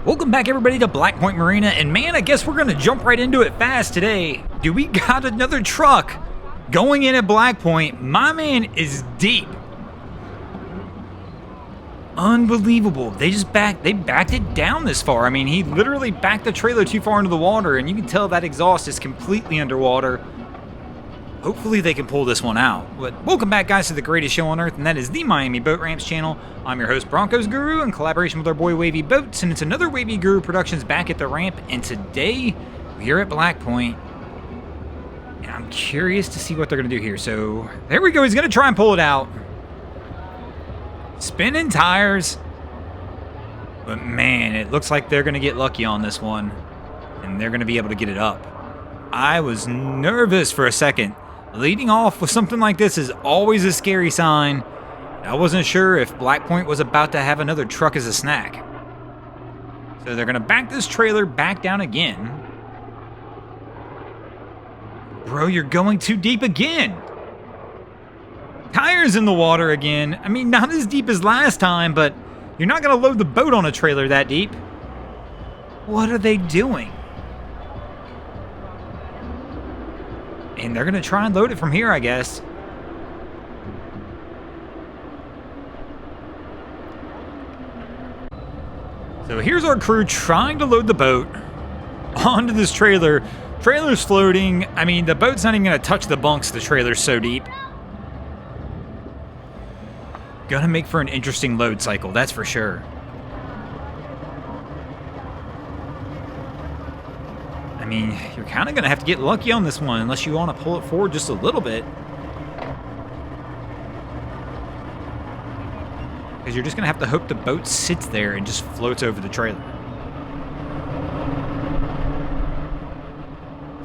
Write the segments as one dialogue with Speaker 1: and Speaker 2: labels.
Speaker 1: Welcome back everybody to Point Marina, and man, I guess we're gonna jump right into it fast today. Do we got another truck going in at Black Point? My man is deep. Unbelievable. They backed it down this far. I mean, he literally backed the trailer too far into the water, and you can tell that exhaust is completely underwater. Hopefully they can pull this one out. But welcome back, guys, to the greatest show on earth, and that is the Miami Boat Ramps channel. I'm your host, Broncos Guru, in collaboration with our boy Wavy Boats, and it's another Wavy Guru Productions back at the ramp, and today we're at Black Point, and I'm curious to see what they're going to do here. So there we go. He's going to try and pull it out. Spinning tires. But man, it looks like they're going to get lucky on this one, and they're going to be able to get it up. I was nervous for a second. Leading off with something like this is always a scary sign. I wasn't sure if Black Point was about to have another truck as a snack. So they're going to back this trailer back down again. Bro, you're going too deep again. Tires in the water again. I mean, not as deep as last time, but you're not going to load the boat on a trailer that deep. What are they doing? And they're going to try and load it from here, I guess. So here's our crew trying to load the boat onto this trailer. Trailer's floating. I mean, the boat's not even going to touch the bunks. The trailer's so deep. Gonna make for an interesting load cycle, that's for sure. I mean, you're kind of going to have to get lucky on this one unless you want to pull it forward just a little bit. Because you're just going to have to hope the boat sits there and just floats over the trailer.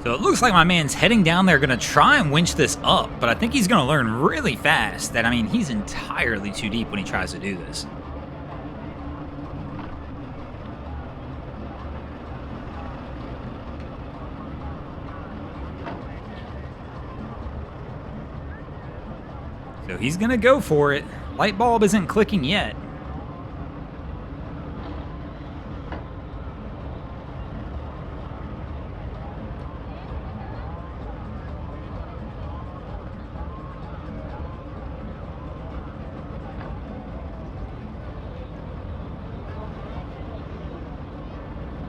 Speaker 1: So it looks like my man's heading down there, going to try and winch this up. But I think he's going to learn really fast that, I mean, he's entirely too deep when he tries to do this. So he's going to go for it. Light bulb isn't clicking yet.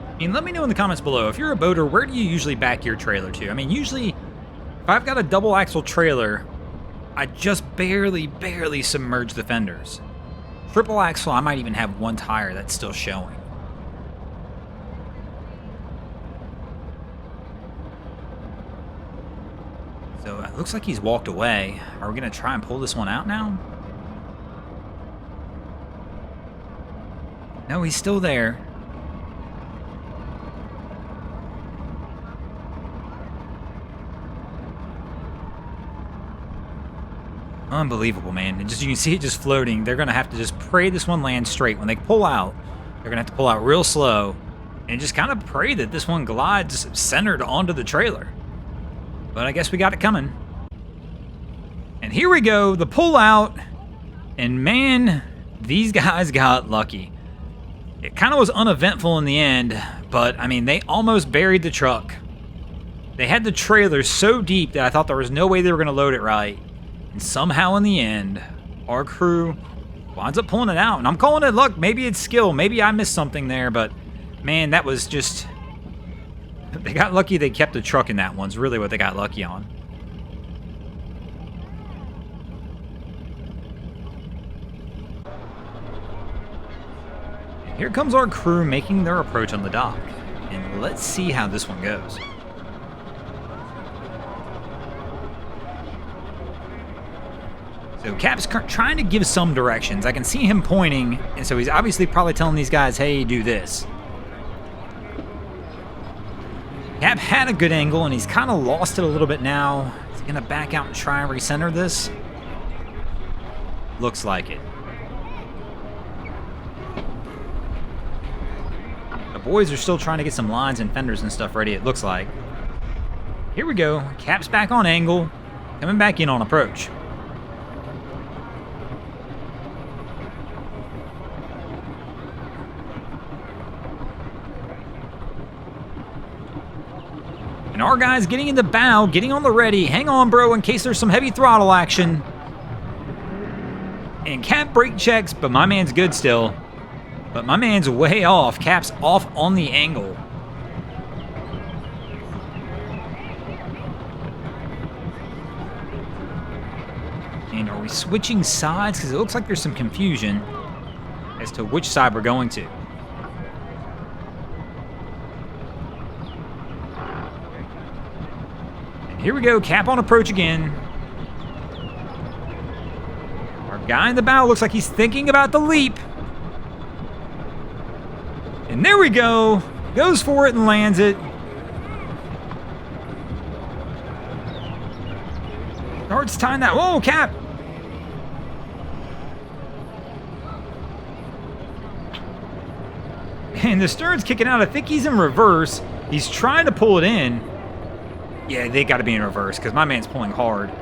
Speaker 1: I mean, let me know in the comments below, if you're a boater, where do you usually back your trailer to? I mean, usually, if I've got a double axle trailer, I just barely submerge the fenders. Triple axle, I might even have one tire that's still showing. So it looks like he's walked away. Are we going to try and pull this one out now? No, he's still there. Unbelievable, man. You can see it just floating. They're going to have to just pray this one lands straight. When they pull out, they're going to have to pull out real slow and just kind of pray that this one glides centered onto the trailer. But I guess we got it coming. And here we go, the pull out. And man, these guys got lucky. It kind of was uneventful in the end, but I mean, they almost buried the truck. They had the trailer so deep that I thought there was no way they were going to load it right. And somehow in the end, our crew winds up pulling it out. And I'm calling it luck. Maybe it's skill. Maybe I missed something there. But, man, that was just... They got lucky they kept the truck in that one's really what they got lucky on. And here comes our crew making their approach on the dock. And let's see how this one goes. So Cap's trying to give some directions. I can see him pointing, and so he's obviously probably telling these guys, hey, do this. Cap had a good angle, and he's kind of lost it a little bit now. He's going to back out and try and recenter this. Looks like it. The boys are still trying to get some lines and fenders and stuff ready, it looks like. Here we go. Cap's back on angle, coming back in on approach. And our guy's getting in the bow, getting on the ready. Hang on, bro, in case there's some heavy throttle action. And Cap brake checks, but my man's good still. But my man's way off. Cap's off on the angle. And are we switching sides? Because it looks like there's some confusion as to which side we're going to. And here we go, Cap on approach again. Our guy in the bow looks like he's thinking about the leap. And there we go. Goes for it and lands it. Starts tying that. Whoa, Cap. And the stern's kicking out. I think he's in reverse. He's trying to pull it in. Yeah, they got to be in reverse because my man's pulling hard.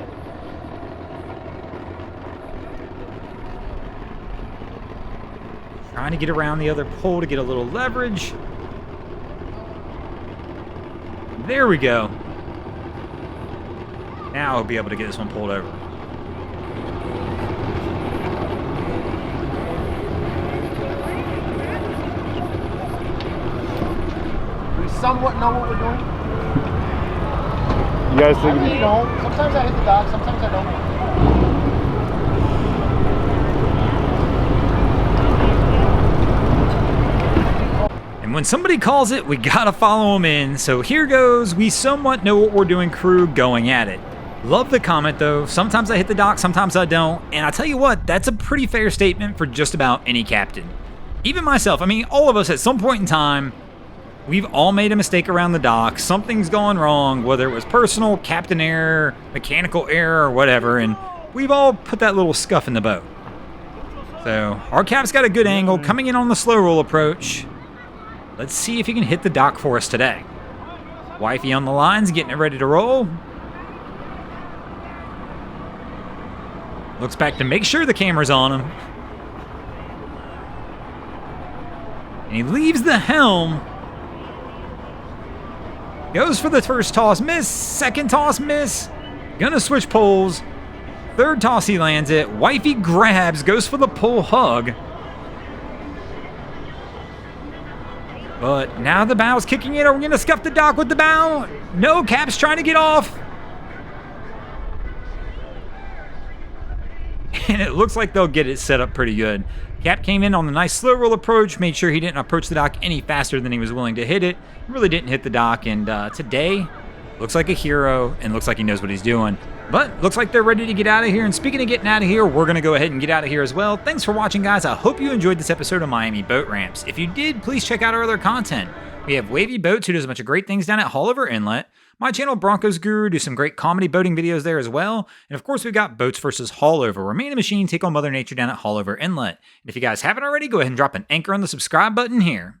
Speaker 1: Trying to get around the other pole to get a little leverage. There we go. Now I'll be able to get this one pulled over.
Speaker 2: We somewhat know what we're doing.
Speaker 3: You guys think?
Speaker 2: You know, sometimes I hit the dock, sometimes I don't.
Speaker 1: And when somebody calls it, we gotta follow them in. So here goes. We somewhat know what we're doing, crew, going at it. Love the comment, though. Sometimes I hit the dock, sometimes I don't. And I tell you what, that's a pretty fair statement for just about any captain. Even myself. I mean, all of us at some point in time, we've all made a mistake around the dock. Something's gone wrong, whether it was personal, captain error, mechanical error, or whatever. And we've all put that little scuff in the boat. So our Cap's got a good angle, coming in on the slow roll approach. Let's see if he can hit the dock for us today. Wifey on the lines, getting it ready to roll. Looks back to make sure the camera's on him. And he leaves the helm. Goes for the first toss, miss. Second toss, miss. Gonna switch poles. Third toss, he lands it. Wifey grabs, goes for the pull hug. But now the bow's kicking it. Are we going to scuff the dock with the bow? No, Cap's trying to get off. And it looks like they'll get it set up pretty good. Cap came in on the nice slow roll approach, made sure he didn't approach the dock any faster than he was willing to hit it. Really didn't hit the dock, and today looks like a hero and looks like he knows what he's doing. But looks like they're ready to get out of here. And speaking of getting out of here, we're going to go ahead and get out of here as well. Thanks for watching, guys. I hope you enjoyed this episode of Miami Boat Ramps. If you did, please check out our other content. We have Wavy Boats, who does a bunch of great things down at Haulover Inlet. My channel, Broncos Guru, do some great comedy boating videos there as well. And of course, we've got Boats versus Haulover, where me and the machine take on Mother Nature down at Haulover Inlet. And if you guys haven't already, go ahead and drop an anchor on the subscribe button here.